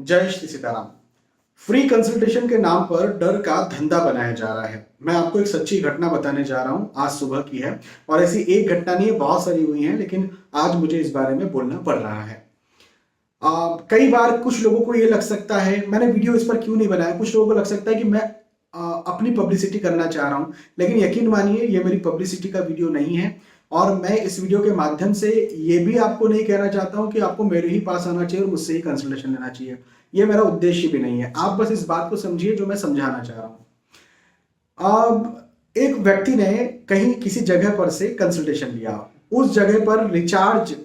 जय Shri Sitaram. Free consultation के नाम पर डर का धंधा बनाया जा रहा है। मैं आपको एक सच्ची घटना बताने जा रहा हूं, आज सुबह की है। और ऐसी एक घटना नहीं है, बहुत सारी हुई हैं, लेकिन आज मुझे इस बारे में बोलना पड़ रहा है। कई बार कुछ लोगों को ये लग सकता है, मैंने वीडियो इस पर क्यों नहीं बनाया, कुछ लोगों को लग सकता है कि मैं अपनी पब्लिसिटी करना चाह रहा हूं, लेकिन यकीन मानिए ये मेरी पब्लिसिटी का वीडियो नहीं है। और मैं इस वीडियो के माध्यम से ये भी आपको नहीं कहना चाहता हूं कि आपको मेरे ही पास आना चाहिए और मुझसे ही कंसल्टेशन लेना चाहिए। ये मेरा उद्देश्य भी नहीं है। आप बस इस बात को समझिए जो मैं समझाना चाह रहा हूं। अब एक व्यक्ति ने कहीं किसी जगह पर से कंसल्टेशन लिया। उस जगह पर रिचार्ज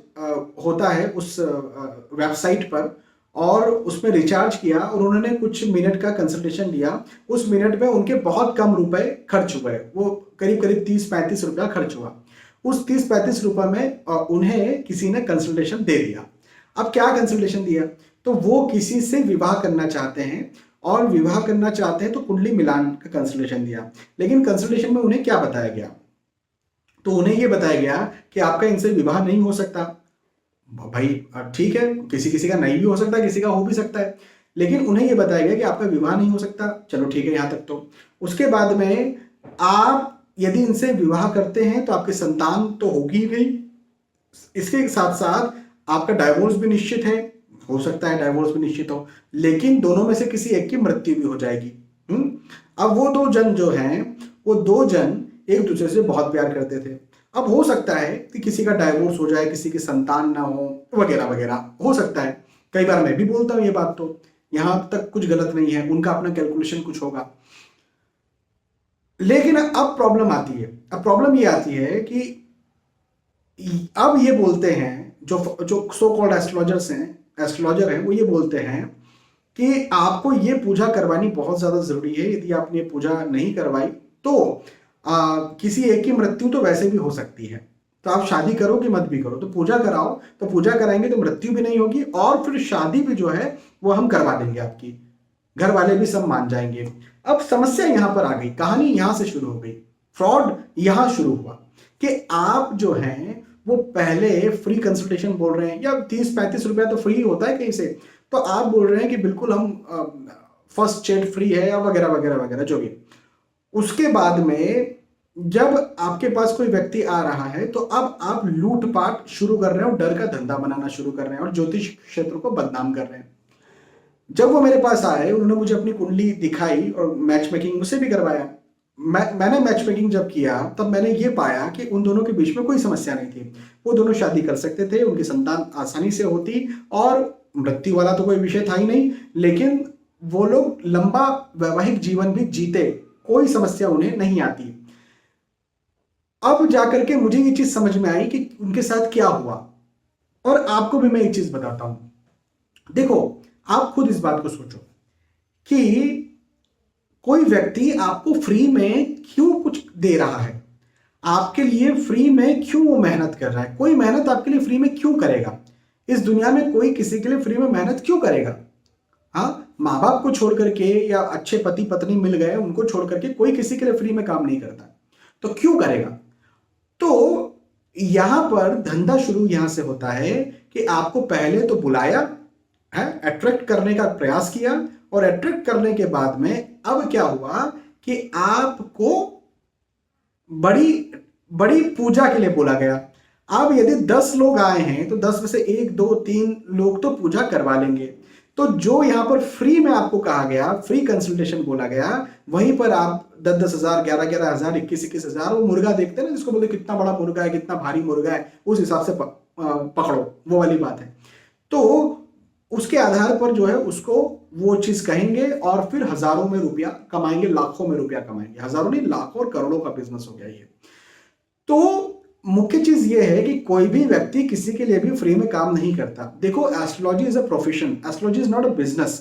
होता है उस वेबसाइट पर, और उसमें रिचार्ज किया और उन्होंने कुछ मिनट का कंसल्टेशन लिया। उस मिनट में उनके बहुत कम रुपए खर्च हुए, वो करीब करीब 30-35 रुपया खर्च हुआ। उस 30-35 रुपए में उन्हें किसी ने कंसल्टेशन दे दिया। अब क्या कंसल्टेशन दिया, तो वो किसी से विवाह करना चाहते हैं, और विवाह करना चाहते हैं तो कुंडली मिलान का कंसल्टेशन दिया। लेकिन कंसल्टेशन में उन्हें क्या बताया गया, तो उन्हें यह बताया गया कि आपका इनसे विवाह नहीं हो सकता। भाई ठीक है, किसी किसी का नहीं भी हो सकता, किसी का हो भी सकता है, लेकिन उन्हें यह बताया गया कि आपका विवाह नहीं हो सकता। चलो ठीक है, यहां तक तो। उसके बाद में आप यदि इनसे विवाह करते हैं तो आपकी संतान तो होगी ही नहीं, इसके साथ साथ आपका डाइवोर्स भी निश्चित है, हो सकता है डाइवोर्स भी निश्चित हो, लेकिन दोनों में से किसी एक की मृत्यु भी हो जाएगी। अब वो दो जन जो हैं, वो दो जन एक दूसरे से बहुत प्यार करते थे। अब हो सकता है कि किसी का डाइवोर्स हो जाए, किसी की संतान ना हो, वगैरह वगैरह हो सकता है। कई बार मैं भी बोलता हूं ये बात, तो यहां तक कुछ गलत नहीं है, उनका अपना कैलकुलेशन कुछ होगा। लेकिन अब प्रॉब्लम आती है, अब प्रॉब्लम ये आती है कि अब ये बोलते हैं जो जो सो कॉल्ड एस्ट्रोलॉजर हैं, वो ये बोलते हैं कि आपको ये पूजा करवानी बहुत ज्यादा जरूरी है। यदि आपने पूजा नहीं करवाई तो किसी एक की मृत्यु तो वैसे भी हो सकती है, तो आप शादी करो कि मत भी करो, तो पूजा कराओ। तो पूजा कराएंगे तो मृत्यु भी नहीं होगी, और फिर शादी भी जो है वो हम करवा देंगे, आपकी घर वाले भी सब मान जाएंगे। अब समस्या यहां पर आ गई, कहानी यहां से शुरू हो गई, फ्रॉड यहां शुरू हुआ कि आप जो हैं वो पहले फ्री कंसल्टेशन बोल रहे हैं, या 30-35 रुपया तो फ्री होता है कहीं से, तो आप बोल रहे हैं कि बिल्कुल हम फर्स्ट चेट फ्री है, या वगैरह वगैरह वगैरह जो भी। उसके बाद में जब आपके पास कोई व्यक्ति आ रहा है तो अब आप लूटपाट शुरू कर रहे हो, डर का धंधा बनाना शुरू कर रहे हैं और ज्योतिष क्षेत्र को बदनाम कर रहे हैं। जब वो मेरे पास आए, उन्होंने मुझे अपनी कुंडली दिखाई और मैच मेकिंग मुझसे भी करवाया। मैंने मैच मेकिंग जब किया तब मैंने ये पाया कि उन दोनों के बीच में कोई समस्या नहीं थी। वो दोनों शादी कर सकते थे, उनकी संतान आसानी से होती, और मृत्यु वाला तो कोई विषय था ही नहीं। लेकिन वो लोग लंबा वैवाहिक जीवन भी जीते, कोई समस्या उन्हें नहीं आती। अब जाकर के मुझे ये चीज समझ में आई कि उनके साथ क्या हुआ, और आपको भी मैं एक चीज बताता हूं। देखो, आप खुद इस बात को सोचो कि कोई व्यक्ति आपको फ्री में क्यों कुछ दे रहा है, आपके लिए फ्री में क्यों वो मेहनत कर रहा है। कोई मेहनत आपके लिए फ्री में क्यों करेगा, इस दुनिया में कोई किसी के लिए फ्री में मेहनत क्यों करेगा। हाँ, माँ बाप को छोड़ करके, या अच्छे पति पत्नी मिल गए उनको छोड़ करके कोई किसी के लिए फ्री में काम नहीं करता, तो क्यों करेगा। तो यहां पर धंधा शुरू यहां से होता है कि आपको पहले तो बुलाया है, अट्रैक्ट करने का प्रयास किया, और अट्रैक्ट करने के बाद में अब क्या हुआ कि आपको बड़ी बड़ी पूजा के लिए बोला गया। अब यदि 10 लोग आए हैं तो 10 में से 1 2 3 लोग तो पूजा करवा लेंगे। तो जो यहां पर फ्री में आपको कहा गया, फ्री कंसल्टेशन बोला गया, वहीं पर आप 10-10 हजार, 11-11 हजार, 21-21 हजार, वो मुर्गा देखते हैं ना जिसको बोलते कितना बड़ा मुर्गा है, कितना भारी मुर्गा है, उस हिसाब से पकड़ो, वो वाली बात है। तो उसके आधार पर जो है उसको वो चीज कहेंगे, और फिर हजारों में रुपया कमाएंगे, लाखों में रुपया कमाएंगे, हजारों नहीं, लाखों और करोड़ों का बिजनेस हो गया ये। तो मुख्य चीज ये है कि कोई भी व्यक्ति किसी के लिए भी फ्री में काम नहीं करता। देखो, astrology is a profession, astrology is not a business.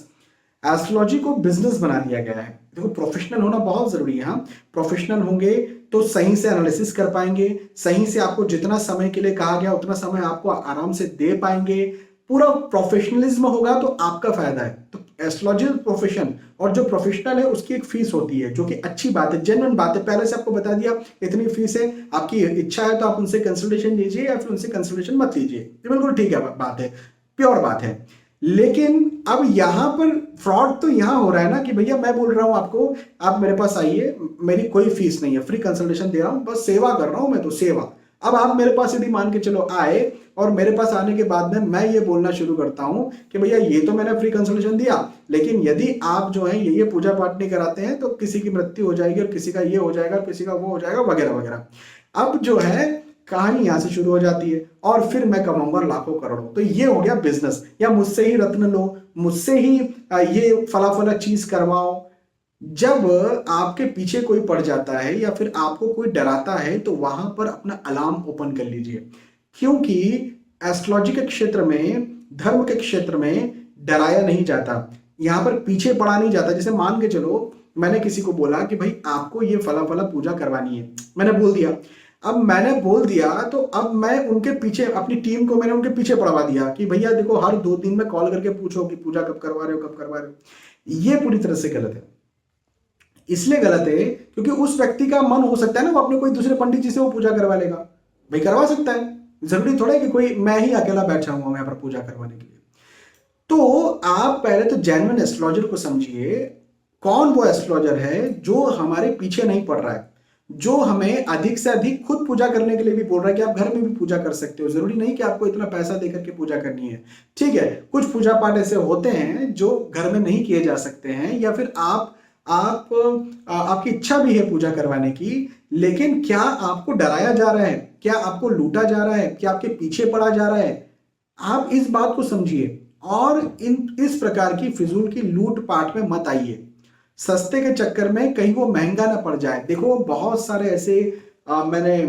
Astrology को बिजनेस बना दिया गया है। देखो, प्रोफेशनल होना बहुत जरूरी है। हाँ, प्रोफेशनल होंगे तो सही से एनालिसिस कर पाएंगे, सही से आपको जितना समय के लिए कहा गया उतना समय आपको आराम से दे पाएंगे, पूरा प्रोफेशनलिज्म होगा तो आपका फायदा है। तो एस्ट्रोलॉजी प्रोफेशन, और जो प्रोफेशनल है उसकी एक फीस होती है, जो कि अच्छी बात है, जेन्युइन बात है। पहले से आपको बता दिया इतनी फीस है, आपकी इच्छा है तो आप उनसे कंसल्टेशन लीजिए, या फिर उनसे कंसल्टेशन मत लीजिए, ये बिल्कुल ठीक है, बात है, प्योर बात है। लेकिन अब यहां पर फ्रॉड तो यहां हो रहा है ना कि भैया मैं बोल रहा हूं आपको, आप मेरे पास आइए, मेरी कोई फीस नहीं है, फ्री कंसल्टेशन दे रहा हूं, बस सेवा कर रहा हूं मैं तो, सेवा। अब आप मेरे पास यदि मान के चलो आए और मेरे पास आने के बाद में मैं ये बोलना शुरू करता हूं कि भैया ये तो मैंने फ्री कंसल्टेशन दिया, लेकिन यदि आप जो है ये पूजा पाठ नहीं कराते हैं तो किसी की मृत्यु हो जाएगी और किसी का ये हो जाएगा, किसी का वो हो जाएगा, वगैरह वगैरह। अब जो है कहानी यहां से शुरू हो जाती है और फिर मैं कमाऊंगा लाखों करोड़ों। तो ये हो गया बिजनेस, या मुझसे ही रत्न लो, मुझसे ही ये फला फला चीज करवाओ। जब आपके पीछे कोई पड़ जाता है या फिर आपको कोई डराता है तो वहां पर अपना अलार्म ओपन कर लीजिए, क्योंकि एस्ट्रोलॉजी के क्षेत्र में, धर्म के क्षेत्र में डराया नहीं जाता, यहां पर पीछे पड़ा नहीं जाता। जैसे मान के चलो मैंने किसी को बोला कि भाई आपको ये फला फला पूजा करवानी है, मैंने बोल दिया। अब मैंने बोल दिया तो अब मैं उनके पीछे, अपनी टीम को मैंने उनके पीछे पड़वा दिया कि भैया देखो हर 2 दिन में कॉल करके पूछो कि पूजा कब करवा रहे हो, कब करवा रहे हो। ये पूरी तरह से गलत है। इसलिए गलत है क्योंकि उस व्यक्ति का मन हो सकता है ना वो अपने कोई दूसरे पंडित जी से वो पूजा करवा लेगा, भाई करवा सकता है, जरूरी थोड़ा है कि कोई मैं ही अकेला बैठा हुआ यहाँ पर पूजा करवाने के लिए। तो आप पहले तो जेन्युइन एस्ट्रोलॉजर को समझिए, कौन वो एस्ट्रोलॉजर है जो हमारे पीछे नहीं पड़ रहा है, जो हमें अधिक से अधिक खुद पूजा करने के लिए भी बोल रहा है कि आप घर में भी पूजा कर सकते हो, जरूरी नहीं कि आपको इतना पैसा देकर के पूजा करनी है। ठीक है, कुछ पूजा पाठ ऐसे होते हैं जो घर में नहीं किए जा सकते हैं, या फिर आप आपकी इच्छा भी है पूजा करवाने की, लेकिन क्या आपको डराया जा रहा है, क्या आपको लूटा जा रहा है, क्या आपके पीछे पड़ा जा रहा है, आप इस बात को समझिए और इस प्रकार की फिजूल की लूट पाट में मत आइए, सस्ते के चक्कर में कहीं वो महंगा ना पड़ जाए। देखो बहुत सारे ऐसे मैंने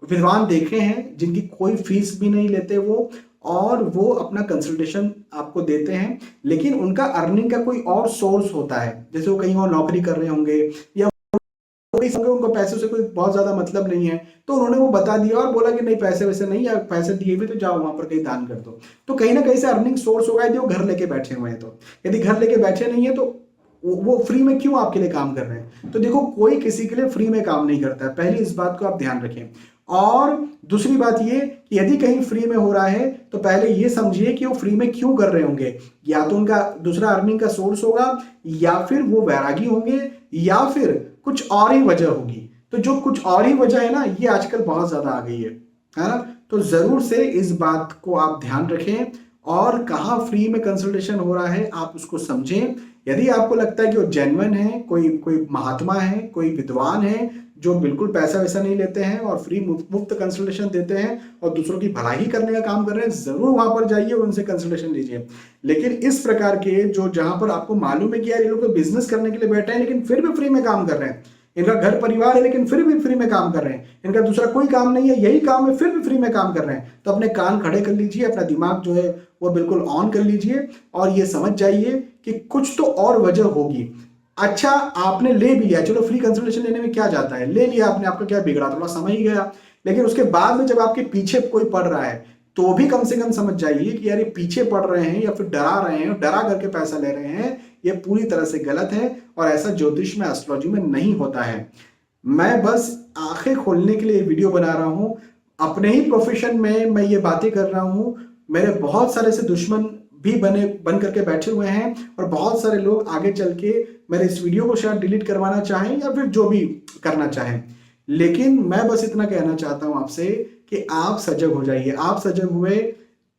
विद्वान देखे हैं जिनकी कोई फीस भी नहीं लेते वो, और वो अपना कंसल्टेशन आपको देते हैं, लेकिन उनका अर्निंग का कोई और सोर्स होता है, जैसे वो कहीं और नौकरी कर रहे होंगे या उनको पैसे से कोई बहुत ज्यादा मतलब नहीं है, तो उन्होंने वो बता दिया और बोला कि नहीं पैसे वैसे नहीं, या पैसे दिए भी तो जाओ वहां पर कहीं दान कर दो। तो कहीं ना कहीं से अर्निंग सोर्स होगा यदि वो घर लेके बैठे हुए हैं तो। यदि घर लेके बैठे नहीं है तो वो फ्री में क्यों आपके लिए काम कर रहे हैं। तो देखो कोई किसी के लिए फ्री में काम नहीं करता है, पहले इस बात को आप ध्यान रखें। और दूसरी बात ये कि यदि कहीं फ्री में हो रहा है तो पहले ये समझिए कि वो फ्री में क्यों कर रहे होंगे, या तो उनका दूसरा अर्निंग का सोर्स होगा, या फिर वो वैरागी होंगे, या फिर कुछ और ही वजह होगी। तो जो कुछ और ही वजह है ना, ये आजकल बहुत ज्यादा आ गई है ना। तो जरूर से इस बात को आप ध्यान रखें, और कहाँ फ्री में कंसल्टेशन हो रहा है आप उसको समझें। यदि आपको लगता है कि वो जेन्युइन है, कोई कोई महात्मा है, कोई विद्वान है जो बिल्कुल पैसा वैसा नहीं लेते हैं और फ्री मुफ्त कंसल्टेशन देते हैं और दूसरों की भलाई करने का काम कर रहे हैं, जरूर वहां पर जाइए और उनसे कंसल्टेशन लीजिए। लेकिन इस प्रकार के जो, जहां पर आपको मालूम है कि यार ये लोग तो बिजनेस करने के लिए बैठे हैं लेकिन फिर भी फ्री में काम कर रहे हैं, इनका घर परिवार है लेकिन फिर भी फ्री में काम कर रहे हैं, इनका दूसरा कोई काम नहीं है, यही काम है, फिर भी फ्री में काम कर रहे हैं, तो अपने कान खड़े कर लीजिए, अपना दिमाग जो है वो बिल्कुल ऑन कर लीजिए और ये समझ जाइए कि कुछ तो और वजह होगी। अच्छा आपने ले भी लिया, चलो फ्री कंसल्टेशन लेने में क्या जाता है, ले लिया आपने, आपका क्या बिगड़ा, थोड़ा समय ही गया, लेकिन उसके बाद में जब आपके पीछे कोई पड़ रहा है तो भी कम से कम समझ जाइए कि यार ये पीछे पड़ रहे हैं या फिर डरा रहे हैं, डरा करके पैसा ले रहे हैं, ये पूरी तरह से गलत है और ऐसा ज्योतिष में, एस्ट्रोलॉजी में नहीं होता है। मैं बस आंखें खोलने के लिए वीडियो बना रहा हूं, अपने ही प्रोफेशन में मैं ये बातें कर रहा हूं, मेरे बहुत सारे से दुश्मन भी बन करके बैठे हुए हैं और बहुत सारे लोग आगे चल के मेरे इस वीडियो को शायद डिलीट करवाना चाहें या फिर जो भी करना चाहें, लेकिन मैं बस इतना कहना चाहता हूं आपसे कि आप सजग हो जाइए। आप सजग हुए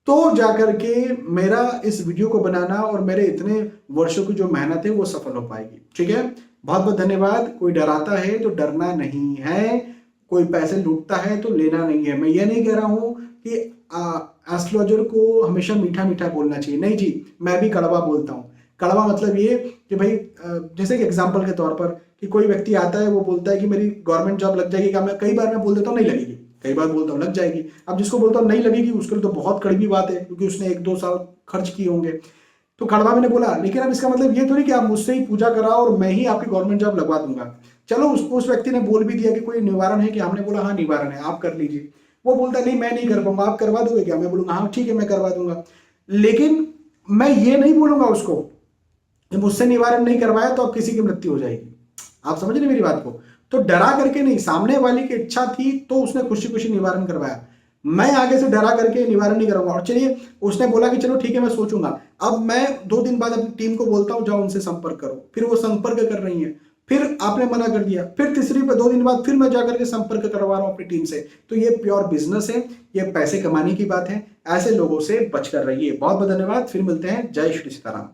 तो जाकर के मेरा इस वीडियो को बनाना और मेरे इतने वर्षों की जो मेहनत है वो सफल हो पाएगी। ठीक है, बहुत बहुत धन्यवाद। कोई डराता है तो डरना नहीं है, कोई पैसे लूटता है तो लेना नहीं है। मैं ये नहीं कह रहा हूं कि एस्ट्रोलॉजर को हमेशा मीठा मीठा बोलना चाहिए, नहीं जी, मैं भी कड़वा बोलता हूँ। कड़वा मतलब ये कि भाई जैसे कि एग्जाम्पल के तौर पर कि कोई व्यक्ति आता है वो बोलता है कि मेरी गवर्नमेंट जॉब लग जाएगी, क्या मैं कई बार मैं बोल देता हूँ नहीं लगेगी, कई बार बोलता हूँ लग जाएगी। अब जिसको बोलता हूँ नहीं लगेगी उसके लिए तो बहुत कड़वी बात है, क्योंकि उसने 1-2 साल खर्च किए होंगे, तो कड़वा मैंने बोला। लेकिन अब इसका मतलब ये थोड़ी कि आप मुझसे ही पूजा कराओ और मैं ही आपकी गवर्नमेंट जॉब लगवा दूंगा। चलो उसको, उस व्यक्ति ने बोल भी दिया कि कोई निवारण है कि, हमने बोला हाँ निवारण है, आप कर लीजिए। वो बोलता नहीं मैं नहीं कर पाऊंगा, आप करवा दोगे क्या, मैं बोलूंगा हाँ ठीक है मैं करवा दूंगा। लेकिन मैं ये नहीं बोलूंगा उसको कि मुझसे निवारण नहीं करवाया तो अब किसी की मृत्यु हो जाएगी। आप समझ रहे मेरी बात को। तो डरा करके नहीं, सामने वाले की इच्छा थी तो उसने खुशी खुशी निवारण करवाया। मैं आगे से डरा करके निवारण नहीं करूंगा। और चलिए, उसने बोला कि चलो ठीक है मैं सोचूंगा। अब मैं 2 दिन बाद अपनी टीम को बोलता हूँ जाओ उनसे संपर्क करो, फिर वो संपर्क कर रही है, फिर आपने मना कर दिया, फिर तीसरी पे 2 दिन बाद फिर मैं जाकर के संपर्क करवा रहा हूँ अपनी टीम से। तो ये प्योर बिजनेस है, ये पैसे कमाने की बात है। ऐसे लोगों से बचकर रहिए। बहुत बहुत धन्यवाद, फिर मिलते हैं। जय श्री सीताराम।